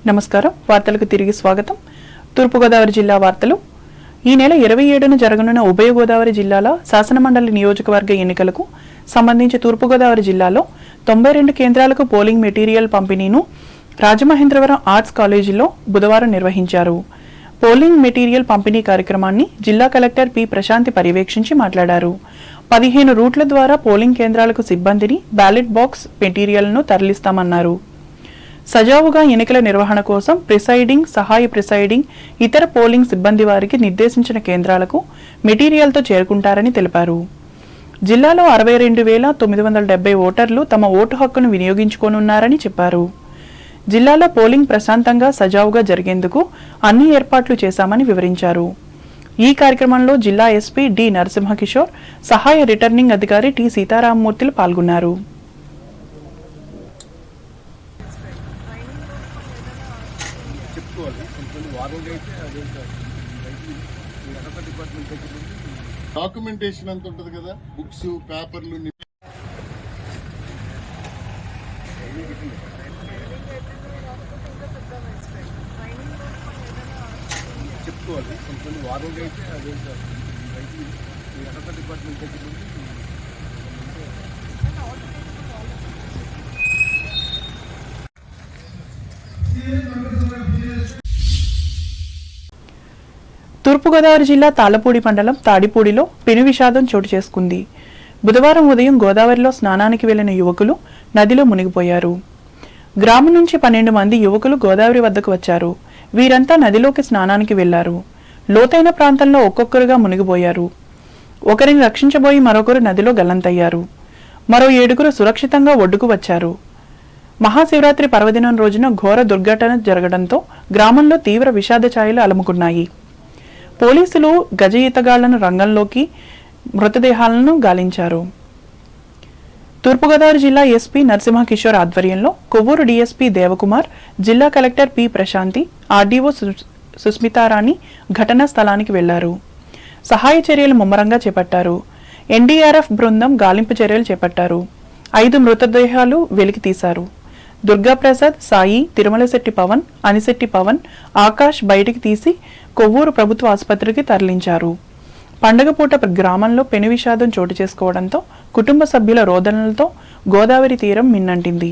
నమస్కారం. వార్తలకు తిరిగి స్వాగతం. తూర్పుగోదావరి జిల్లా వార్తలు. ఈ నెల 27న జరగనున్న ఉభయ గోదావరి జిల్లాల శాసనమండలి నియోజకవర్గ ఎన్నికలకు సంబంధించి తూర్పుగోదావరి జిల్లాలో 92 కేంద్రాలకు పోలింగ్ మెటీరియల్ పంపిణీను రాజమహేంద్రవరం ఆర్ట్స్ కాలేజీలో బుధవారం నిర్వహించారు. పోలింగ్ మెటీరియల్ పంపిణీ కార్యక్రమాన్ని జిల్లా కలెక్టర్ పి ప్రశాంతి పర్యవేక్షించి మాట్లాడారు. 15 రూట్ల ద్వారా పోలింగ్ కేంద్రాలకు సిబ్బందిని, బ్యాలెట్ బాక్స్ మెటీరియల్ను తరలిస్తామన్నారు. సజావుగా ఎన్నికల నిర్వహణ కోసం ప్రిసైడింగ్, సహాయ ప్రిసైడింగ్, ఇతర పోలింగ్ సిబ్బంది వారికి నిర్దేశించిన కేంద్రాలకు మెటీరియల్తో చేరుకుంటారని తెలిపారు. జిల్లాలో 62,970 ఓటర్లు తమ ఓటు హక్కును వినియోగించుకోనున్నారని చెప్పారు. జిల్లాలో పోలింగ్ ప్రశాంతంగా, సజావుగా జరిగేందుకు అన్ని ఏర్పాట్లు చేశామని వివరించారు. ఈ కార్యక్రమంలో జిల్లా ఎస్పీ డి నరసింహకిషోర్, సహాయ రిటర్నింగ్ అధికారి టి సీతారామమూర్తిలు పాల్గొన్నారు. డాక్యుమెంటేషన్ అంత ఉంటుంది కదా, బుక్స్, పేపర్లు చెప్పుకోవాలి. కొంచెం వారంగా అయితే అదే డిపార్ట్మెంట్ దగ్గర తూర్పుగోదావరి జిల్లా తాళ్లపూడి మండలం తాడిపూడిలో పెను విషాదం చోటు చేసుకుంది. బుధవారం ఉదయం గోదావరిలో స్నానానికి వెళ్లిన యువకులు నదిలో మునిగిపోయారు. గ్రామం నుంచి 12 మంది యువకులు గోదావరి వద్దకు వచ్చారు. వీరంతా నదిలోకి స్నానానికి వెళ్లారు. లోతైన ప్రాంతంలో ఒక్కొక్కరుగా మునిగిపోయారు. ఒకరిని రక్షించబోయి మరొకరు నదిలో గల్లంతయ్యారు. మరో 7గురు సురక్షితంగా ఒడ్డుకు వచ్చారు. మహాశివరాత్రి పర్వదినం రోజున ఘోర దుర్ఘటన జరగడంతో గ్రామంలో తీవ్ర విషాద ఛాయలు అలుముకున్నాయి. పోలీసులు గజ ఈతగాళ్లను రంగంలోకి మృతదేహాలను గాలించారు. తూర్పుగోదావరి జిల్లా ఎస్పీ నరసింహకిషోర్ ఆధ్వర్యంలో కొవ్వూరు డీఎస్పీ దేవకుమార్, జిల్లా కలెక్టర్ పి ప్రశాంతి, ఆర్డీఓ సుస్మితారాణి ఘటనా స్థలానికి వెళ్లారు. సహాయ చర్యలు ముమ్మరంగా చేపట్టారు. ఎన్డీఆర్ఎఫ్ బృందం గాలింపు చర్యలు చేపట్టారు. 5 మృతదేహాలు వెలికి తీశారు. దుర్గాప్రసాద్, సాయి, తిరుమలశెట్టి పవన్, అనిశెట్టి పవన్, ఆకాష్ బయటికి తీసి కొవ్వూరు ప్రభుత్వ ఆసుపత్రికి తరలించారు. పండగ పూట గ్రామంలో పెను విషాదం చోటు చేసుకోవడంతో కుటుంబ సభ్యుల రోదనలతో గోదావరి తీరం మిన్నంటింది.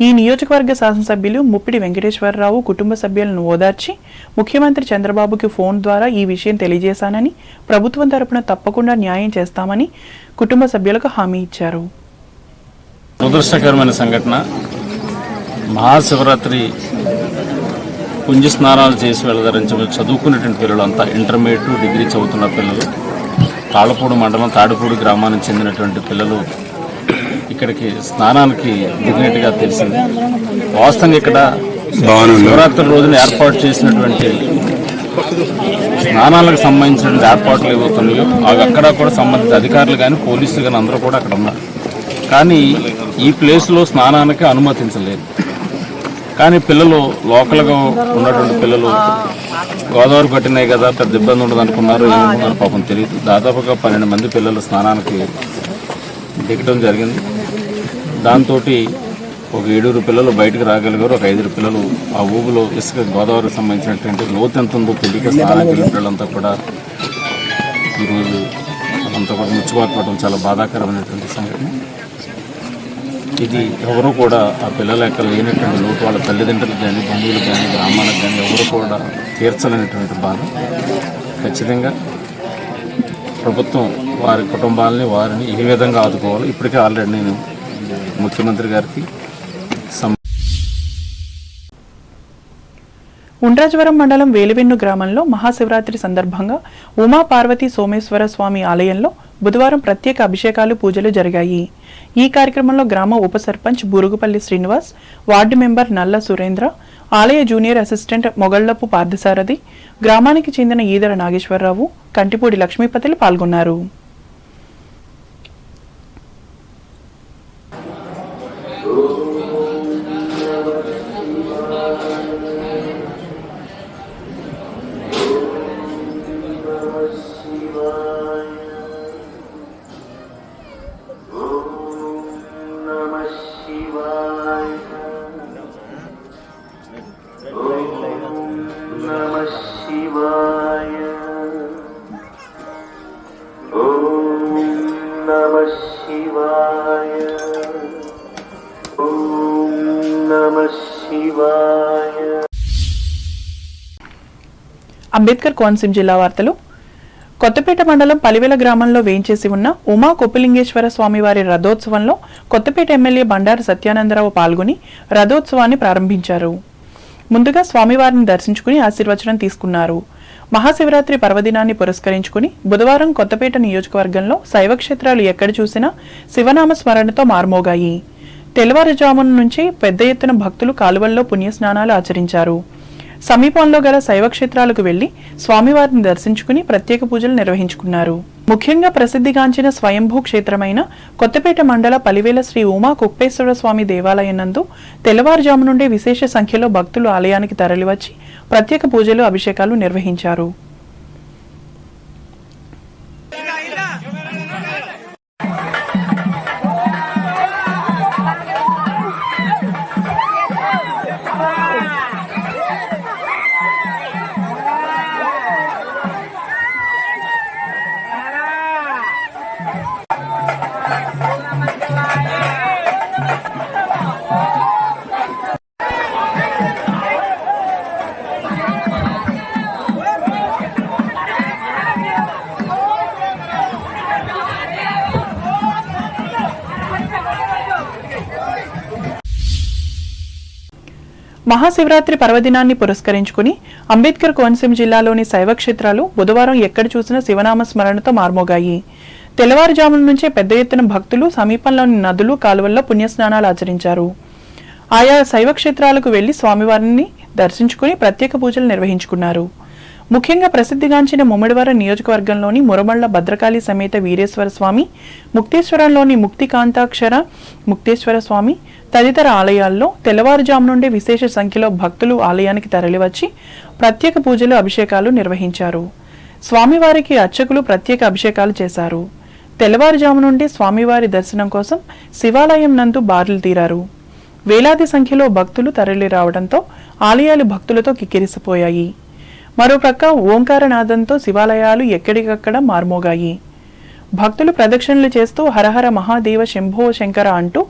ఈ నియోజకవర్గ శాసనసభ్యులు ముప్పిడి వెంకటేశ్వరరావు కుటుంబ సభ్యులను ఓదార్చి ముఖ్యమంత్రి చంద్రబాబుకి ఫోన్ ద్వారా ఈ విషయం తెలియజేశానని, ప్రభుత్వం తరపున తప్పకుండా న్యాయం చేస్తామని కుటుంబ సభ్యులకు హామీ ఇచ్చారు. దురదృష్టకరమైన సంఘటన. మహాశివరాత్రి పుంజ స్నానాలు చేసి వెళ్తారని చదువుకునేటువంటి పిల్లలు అంతా ఇంటర్మీడియట్, డిగ్రీ చదువుతున్న పిల్లలు, తాళ్లపూడి మండలం తాడిపూడి గ్రామానికి చెందినటువంటి పిల్లలు ఇక్కడికి స్నానానికి దిగినట్టుగా తెలిసింది. వాస్తవంగా ఇక్కడ శివరాత్రి రోజున ఏర్పాటు చేసినటువంటి స్నానాలకు సంబంధించినటువంటి ఏర్పాట్లు ఏవవుతున్నాయో అవి అక్కడ కూడా సంబంధిత అధికారులు కానీ పోలీసులు కానీ అందరూ కూడా అక్కడ ఉన్నారు. కానీ ఈ ప్లేస్లో స్నానానికి అనుమతించలేదు. కానీ పిల్లలు లోకల్గా ఉన్నటువంటి పిల్లలు గోదావరి పట్టినాయి కదా, పెద్ద ఇబ్బంది ఉండదు అనుకున్నారు. ఏమనుకున్నారు పాపం తెలియదు. దాదాపుగా 12 మంది పిల్లలు స్నానానికి దిగడం జరిగింది. దాంతో ఒక 7 పిల్లలు బయటకు రాగలిగారు. ఒక 5 పిల్లలు ఆ ఊబులో ఇసుక గోదావరికి సంబంధించినటువంటి లోతు ఎంత ఉందో తెలియక స్నానానికి వెళ్ళిన పిల్లలంతా కూడా ఈరోజు అంతా కూడా ముచ్చిబాటుపడడం చాలా బాధాకరమైనటువంటి సంఘటన. ఇది ఎవరు కూడా ఆ పిల్లల యొక్క లేనటువంటి లోటు వాళ్ళ తల్లిదండ్రులకు కానీ, బంధువులకు కానీ, గ్రామాలకు కానీ ఎవరు కూడా తీర్చలేనటువంటి బాధ. ఖచ్చితంగా ప్రభుత్వం వారి కుటుంబాలని, వారిని ఏ విధంగా ఆదుకోవాలి. ఇప్పటికే ఆల్రెడీ నేను ముఖ్యమంత్రి గారికి ఉండ్రాజవరం మండలం వేలివెన్ను గ్రామంలో మహాశివరాత్రి సందర్భంగా ఉమా పార్వతీ సోమేశ్వర స్వామి ఆలయంలో బుధవారం ప్రత్యేక అభిషేకాలు, పూజలు జరిగాయి. ఈ కార్యక్రమంలో గ్రామ ఉప సర్పంచ్ బూరుగుపల్లి శ్రీనివాస్, వార్డు మెంబర్ నల్ల సురేంద్ర, ఆలయ జూనియర్ అసిస్టెంట్ మొగళ్లపు పార్థసారథి, గ్రామానికి చెందిన ఈదర నాగేశ్వరరావు, కంటిపూడి లక్ష్మీపతిలు పాల్గొన్నారు. नमः शिवाय ॐ नमः शिवाय ॐ नमः शिवाय। అంబేద్కర్ కోనసీమ జిల్లా వార్తలు. కొత్తపేట మండలం పలివెల గ్రామంలో వేంచేసి ఉన్న ఉమా కొప్పలింగేశ్వర స్వామివారి రథోత్సవంలో కొత్తపేట ఎమ్మెల్యే బండారు సత్యానందరావు పాల్గొని రథోత్సవాన్ని ప్రారంభించారు. ముందుగా స్వామివారిని దర్శించుకుని ఆశీర్వచనం తీసుకున్నారు. మహాశివరాత్రి పర్వదినాన్ని పురస్కరించుకుని బుధవారం కొత్తపేట నియోజకవర్గంలో శైవ క్షేత్రాలు ఎక్కడ చూసినా శివనామ స్మరణతో మార్మోగాయి. తెల్లవారుజామున నుంచే పెద్ద ఎత్తున భక్తులు కాలువల్లో పుణ్యస్నానాలు ఆచరించారు. సమీపంలో గల శైవ క్షేత్రాలకు వెళ్లి స్వామివారిని దర్శించుకుని ప్రత్యేక పూజలు నిర్వహించుకున్నారు. ముఖ్యంగా ప్రసిద్ధిగాంచిన స్వయంభూ క్షేత్రమైన కొత్తపేట మండల పలివేల శ్రీ ఉమా కుప్పేశ్వర స్వామి దేవాలయం నందు తెల్లవారుజాము నుండే విశేష సంఖ్యలో భక్తులు ఆలయానికి తరలివచ్చి ప్రత్యేక పూజలు అభిషేకాలు నిర్వహించారు. మహాశివరాత్రి పర్వదినాన్ని పురస్కరించుకుని అంబేద్కర్ కోనసీమ జిల్లాలోని శైవ క్షేత్రాలు బుధవారం ఎక్కడ చూసినా శివనామ స్మరణతో మార్మోగాయి. తెల్లవారుజామున నుంచే పెద్ద ఎత్తున భక్తులు సమీపంలోని నదులు కాలువల్లో పుణ్యస్నానాలు ఆచరించారు. ఆయా శైవ క్షేత్రాలకు వెళ్లి స్వామివారిని దర్శించుకుని ప్రత్యేక పూజలు నిర్వహించుకున్నారు. ముఖ్యంగా ప్రసిద్ధిగాంచిన ముమ్మడివారం నియోజకవర్గంలోని మురమళ్ల భద్రకాళి సమేత వీరేశ్వర స్వామి, ముక్తేశ్వరంలోని ముక్తికాంతాక్షర ముక్తేశ్వర స్వామి తదితర ఆలయాల్లో తెల్లవారుజాము నుండి విశేష సంఖ్యలో భక్తులు ఆలయానికి తరలివచ్చి ప్రత్యేక పూజలు అభిషేకాలు నిర్వహించారు. స్వామివారికి అర్చకులు ప్రత్యేక అభిషేకాలు చేశారు. తెల్లవారుజాము నుండి స్వామివారి దర్శనం కోసం శివాలయం నందు బారులు తీరారు. వేలాది సంఖ్యలో భక్తులు తరలి రావడంతో ఆలయాలు భక్తులతో కిక్కిరిసిపోయాయి. మరోప్రక్క ఓంకారనాదంతో శివాలయాలు ఎక్కడికక్కడ మార్మోగాయి. భక్తులు ప్రదక్షిణలు చేస్తూ హరహర మహాదేవ శంభో శంకర అంటూ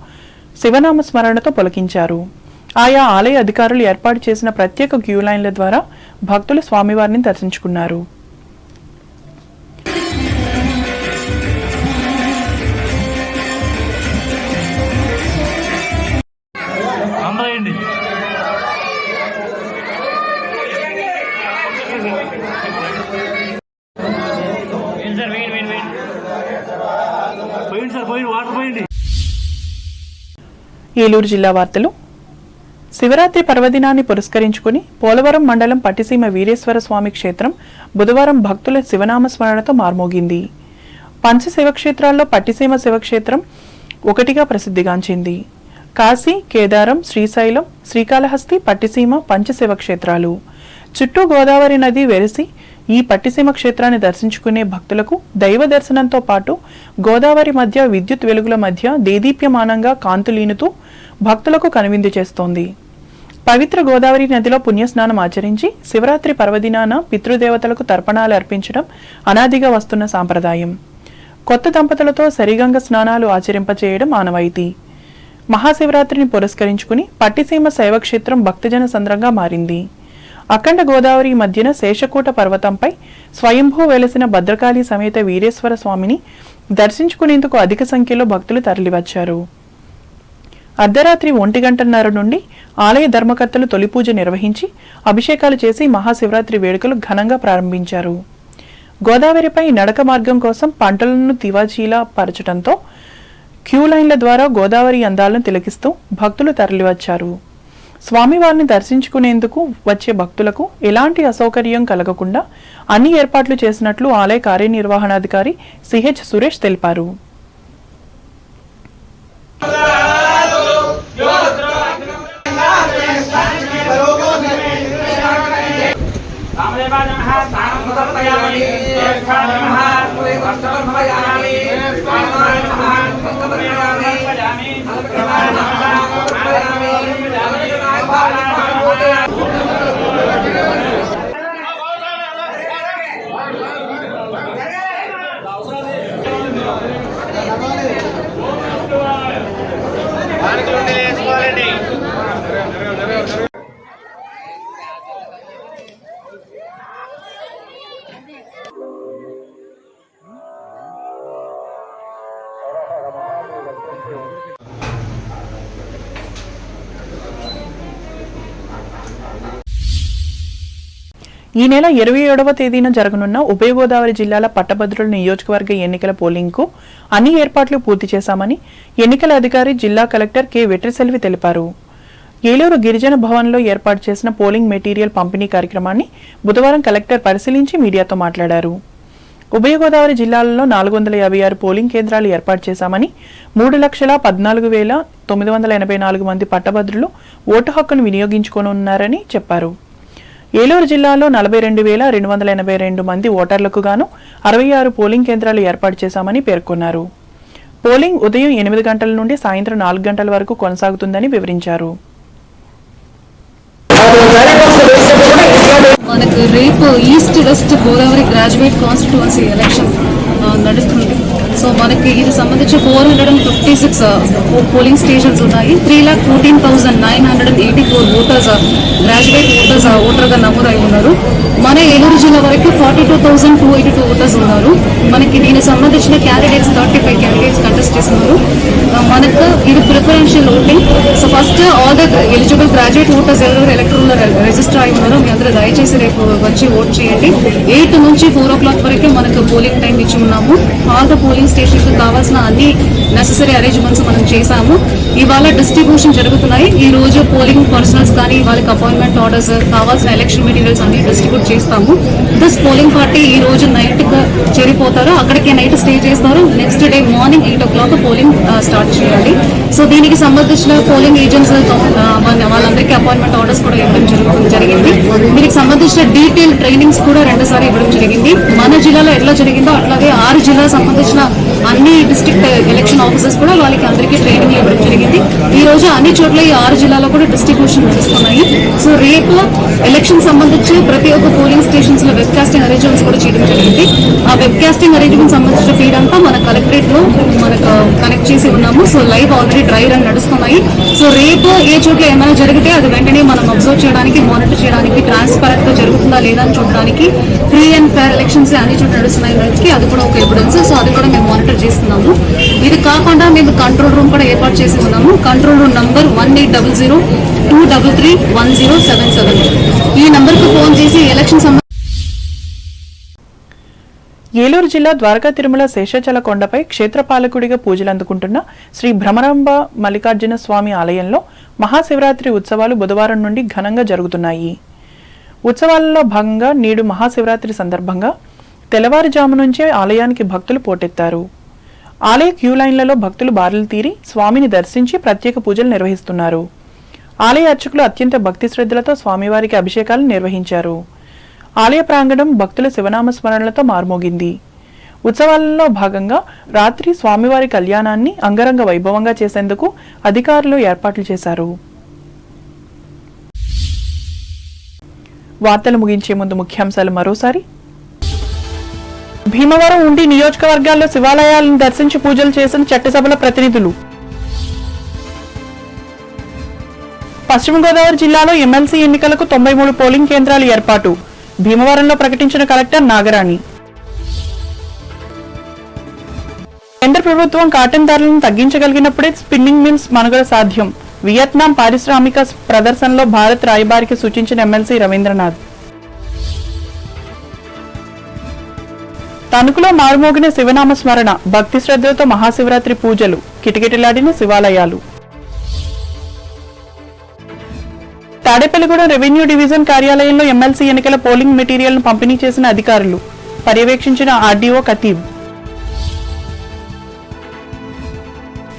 శివనామ స్మరణతో పులకించారు. ఆయా ఆలయ అధికారులు ఏర్పాటు చేసిన ప్రత్యేక క్యూ లైన్ల ద్వారా భక్తులు స్వామివారిని దర్శించుకున్నారు. ఏలూరు జిల్లా వార్తలు. శివరాత్రి పర్వదినాన్ని పురస్కరించుకుని పోలవరం మండలం పట్టిసీమ వీరేశ్వర స్వామి క్షేత్రం బుధవారం భక్తుల శివనామ స్మరణతో మార్మోగింది. పంచ శివక్షేత్రాల్లో పట్టిసీమ శివక్షేత్రం ఒకటిగా ప్రసిద్ధిగాంచింది. కాశీ, కేదారం, శ్రీశైలం, శ్రీకాళహస్తి, పట్టిసీమ పంచ శివక్షేత్రాలు. చుట్టూ గోదావరి నది వెరసి ఈ పట్టిసీమ క్షేత్రాన్ని దర్శించుకునే భక్తులకు దైవ దర్శనంతో పాటు గోదావరి మధ్య విద్యుత్ వెలుగుల మధ్య దేదీప్యమానంగా కాంతులీనుతూ భక్తులకు కనువిందు చేస్తోంది. పవిత్ర గోదావరి నదిలో పుణ్యస్నానం ఆచరించి శివరాత్రి పర్వదినాన పితృదేవతలకు తర్పణాలు అర్పించడం అనాదిగా వస్తున్న సాంప్రదాయం. కొత్త దంపతులతో సరిగంగ స్నానాలు ఆచరింపచేయడం ఆనవాయితీ. మహాశివరాత్రిని పురస్కరించుకుని పట్టిసీమ శైవక్షేత్రం భక్తజన సంద్రంగా మారింది. అఖండ గోదావరి మధ్యన శేషకూట పర్వతంపై స్వయంభూ వెలసిన భద్రకాళి సమేత వీరేశ్వర స్వామిని దర్శించుకునేందుకు అధిక సంఖ్యలో భక్తులు తరలివచ్చారు. అర్ధరాత్రి 1:30 నుండి ఆలయ ధర్మకర్తలు తొలి పూజ నిర్వహించి అభిషేకాలు చేసి మహాశివరాత్రి వేడుకలు ఘనంగా ప్రారంభించారు. గోదావరిపై నడక మార్గం కోసం పంటలను తివాచీలా పరచడంతో క్యూ లైన్ల ద్వారా గోదావరి అందాలను తిలకిస్తూ భక్తులు తరలివచ్చారు. స్వామివారిని దర్శించుకునేందుకు వచ్చే భక్తులకు ఎలాంటి అసౌకర్యం కలగకుండా అన్ని ఏర్పాట్లు చేసినట్లు ఆలయ కార్యనిర్వహణాధికారి సిహెచ్ సురేష్ తెలిపారు. ఈ నెల 27వ తేదీన జరగనున్న ఉభయ గోదావరి జిల్లాల పట్టభద్రుల నియోజకవర్గ ఎన్నికల పోలింగ్కు అన్ని ఏర్పాట్లు పూర్తి చేశామని ఎన్నికల అధికారి జిల్లా కలెక్టర్ కె వెట్రిసెల్వి తెలిపారు. ఏలూరు గిరిజన భవన్లో ఏర్పాటు చేసిన పోలింగ్ మెటీరియల్ పంపిణీ కార్యక్రమాన్ని బుధవారం కలెక్టర్ పరిశీలించి మీడియాతో మాట్లాడారు. ఉభయ గోదావరి జిల్లాలలో 456 పోలింగ్ కేంద్రాలు ఏర్పాటు చేశామని 3,14,984 మంది పట్టభద్రులు ఓటు హక్కును వినియోగించుకోనున్నారని చెప్పారు. ఏలూరు జిల్లాలో 42,282 మంది ఓటర్లకు గాను 66 పోలింగ్ కేంద్రాలు ఏర్పాటు చేశామని పేర్కొన్నారు. పోలింగ్ ఉదయం 8 గంటల నుండి సాయంత్రం 4 గంటల వరకు కొనసాగుతుందని వివరించారు. మనకు రేపు east west Godavari graduate constituency election నడుస్తుంది. సో మనకి ఇది సంబంధించి 456 పోలింగ్ స్టేషన్స్ ఉన్నాయి. 3,14,984 ఓటర్స్ గ్రాడ్యుయేట్ ఓటర్గా నమోదై ఉన్నారు. మన ఏలూరు జిల్లా వరకు 42,282 ఓటర్స్ ఉన్నారు. మనకి దీనికి సంబంధించిన క్యాండిడేట్స్ 35 క్యాండిడేట్స్ కంటెస్ట్ చేస్తున్నారు. మనకు ఇది preferential voting. So first all the eligible graduate voters ఎవరెవరు ఎలక్ట్రల్ రిజిస్టర్ అయి ఉన్నారో మీ అందరూ దయచేసి రేపు వచ్చి ఓట్ చేయండి. 8 నుంచి 4 o'clock వరకు మనకు పోలింగ్ టైం ఇచ్చి ఉన్నాము. ఆల్ ద పోలింగ్ స్టేషన్స్ కావాల్సిన అన్ని నెసెసరీ అరేంజ్మెంట్స్ మనం చేశాము. ఇవాళ డిస్ట్రిబ్యూషన్ జరుగుతున్నాయి. ఈ రోజు పోలింగ్ పర్సనల్స్ కానీ వాళ్ళకి అపాయింట్మెంట్ ఆర్డర్స్ కావాల్సిన ఎలక్షన్ మెటీరియల్స్ అన్ని డిస్ట్రిబ్యూట్ చేస్తాము. దిస్ పోలింగ్ పార్టీ ఈ రోజు నైట్ చేరిపోతారు, అక్కడికి నైట్ స్టే చేస్తారు. Next day morning 8 o'clock polling start చేయాలి. సో దీనికి సంబంధించిన పోలింగ్ ఏజెంట్స్ వాళ్ళందరికీ అపాయింట్మెంట్ ఆర్డర్స్ కూడా ఇవ్వడం జరిగింది. దీనికి సంబంధించిన డీటెయిల్ ట్రైనింగ్స్ కూడా 2 సార్లు ఇవ్వడం జరిగింది. మన జిల్లాలో ఎట్లా జరిగిందో అట్లాగే 6 జిల్లాలకు సంబంధించిన అన్ని డిస్ట్రిక్ట్ ఎలక్షన్ ఆఫీసర్స్ కూడా వాళ్ళకి అందరికీ ట్రైనింగ్ ఇవ్వడం జరిగింది. ఈ రోజు అన్ని చోట్ల ఈ 6 జిల్లాలో కూడా డిస్ట్రిబ్యూషన్ నడుస్తున్నాయి. సో రేపు ఎలక్షన్ సంబంధించి ప్రతి ఒక్క పోలింగ్ స్టేషన్స్ లో వెబ్ కాస్టింగ్ అరేంజ్మెంట్స్ కూడా చేయడం జరిగింది. ఆ వెబ్ కాస్టింగ్ అరేంజ్మెంట్ సంబంధించిన ఫీడ్ అంతా మన కలెక్టరేట్ లో మనకు కనెక్ట్ చేసి ఉన్నాము. So live already dry run నడుస్తున్నాయి. సో రేపు ఏ చోట్ల ఏమైనా జరిగితే అది వెంటనే మనం అబ్జర్వ్ చేయడానికి, మానిటర్ చేయడానికి, ట్రాన్స్పరెంట్ గా జరుగుతుందా లేదా అని చూడడానికి, ఫ్రీ అండ్ ఫేర్ ఎలక్షన్స్ అన్ని చోట్ల నడుస్తున్నాయి. అది కూడా ఒక ఎవిడెన్స్. సో అది కూడా మేము మానిటర్ చేస్తున్నాము. ఇది కాకుండా మేము కంట్రోల్ రూమ్ కూడా ఏర్పాటు చేసి ఉన్నాము. Control room number 1800-233-1077. ఈ నంబర్ కు ఫోన్ చేసి ఎలక్షన్ ఏలూరు జిల్లా ద్వారకా తిరుమల శేషాచల కొండపై క్షేత్రపాలకుడిగా పూజలు అందుకుంటున్న శ్రీ భ్రమరాంబ మల్లికార్జున స్వామి ఆలయంలో మహాశివరాత్రి ఉత్సవాలు బుధవారం నుండి ఘనంగా జరుగుతున్నాయి. ఉత్సవాలలో భాగంగా నేడు మహాశివరాత్రి సందర్భంగా తెల్లవారుజాము నుంచే ఆలయానికి భక్తులు పోటెత్తారు. ఆలయ క్యూ లైన్లలో భక్తులు బారులు తీరి స్వామిని దర్శించి ప్రత్యేక పూజలు నిర్వహిస్తున్నారు. ఆలయ అర్చకులు అత్యంత భక్తి శ్రద్ధలతో స్వామివారికి అభిషేకాలు నిర్వహించారు. ఆలయ ప్రాంగణం భక్తుల శివనామ స్మరణలతో మార్మోగింది. ఉత్సవాలలో భాగంగా రాత్రి స్వామివారి కళ్యాణాన్ని అంగరంగ వైభవంగా చేసేందుకు అధికారులు ఏర్పాట్లు చేశారు. వార్తలు ముగించే ముందు ముఖ్యాంశాలు మరోసారి. భీమవరం ఉండి నియోజకవర్గాల్లో శివాలయాలను దర్శించి పూజలు చేసిన చట్టసభల ప్రతినిధులు. పశ్చిమ గోదావరి జిల్లాలో ఎమ్మెల్సీ ఎన్నికలకు 93 పోలింగ్ కేంద్రాలు ఏర్పాటు. భీమవరంలో ప్రకటించిన కలెక్టర్ నాగరాణి. కేంద్ర ప్రభుత్వం కాటన్ ధరలను తగ్గించగలిగినప్పుడే స్పిన్నింగ్ మిల్స్ మనుగడ సాధ్యం. వియత్నాం పారిశ్రామిక ప్రదర్శనలో భారత్ రాయబారికి సూచించిన ఎమ్మెల్సీ రవీంద్రనాథ్. తణుకులో మారుమోగిన శివనామ స్మరణ, భక్తి శ్రద్ధలతో మహాశివరాత్రి పూజలు, కిటకిటలాడిన శివాలయాలు. తాడేపల్లిగూడెం రెవెన్యూ డివిజన్ కార్యాలయంలో ఎమ్మెల్సీ ఎన్నికల పోలింగ్ మెటీరియల్ను పంపిణీ చేసిన అధికారులు, పర్యవేక్షించిన ఆర్డీఓ ఖతీబ్.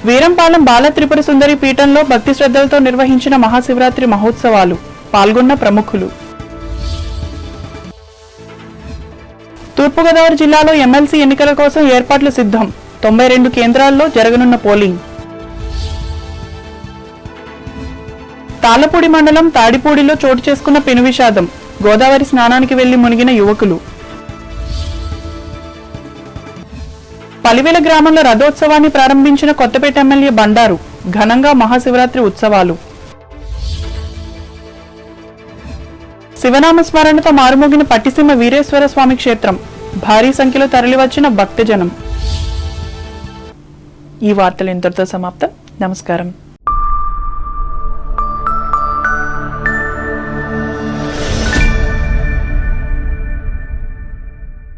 వీరంపాలెం బాల త్రిపుర సుందరి పీఠంలో భక్తి శ్రద్ధలతో నిర్వహించిన మహాశివరాత్రి మహోత్సవాలు, పాల్గొన్న ప్రముఖులు. తూర్పుగోదావరి జిల్లాలో ఎమ్మెల్సీ ఎన్నికల కోసం ఏర్పాట్లు సిద్ధం. 92 కేంద్రాల్లో జరగనున్న పోలింగ్. తాళ్లపూడి మండలం తాడిపూడిలో చోటు చేసుకున్న పెను విషాదం, గోదావరి స్నానానికి వెళ్లి మునిగిన యువకులు. పలివెల గ్రామంలో రథోత్సవాన్ని ప్రారంభించిన కొత్తపేట ఎమ్మెల్యే బండారు, ఘనంగా మహాశివరాత్రి ఉత్సవాలు. శివనామ స్మరణతో మారుమోగిన పట్టిసీమ వీరేశ్వర స్వామి క్షేత్రం, భారీ సంఖ్యలో తరలివచ్చిన భక్తజనం. ఈ వార్తలు ఇంతటితో సమాప్తం. నమస్కారం.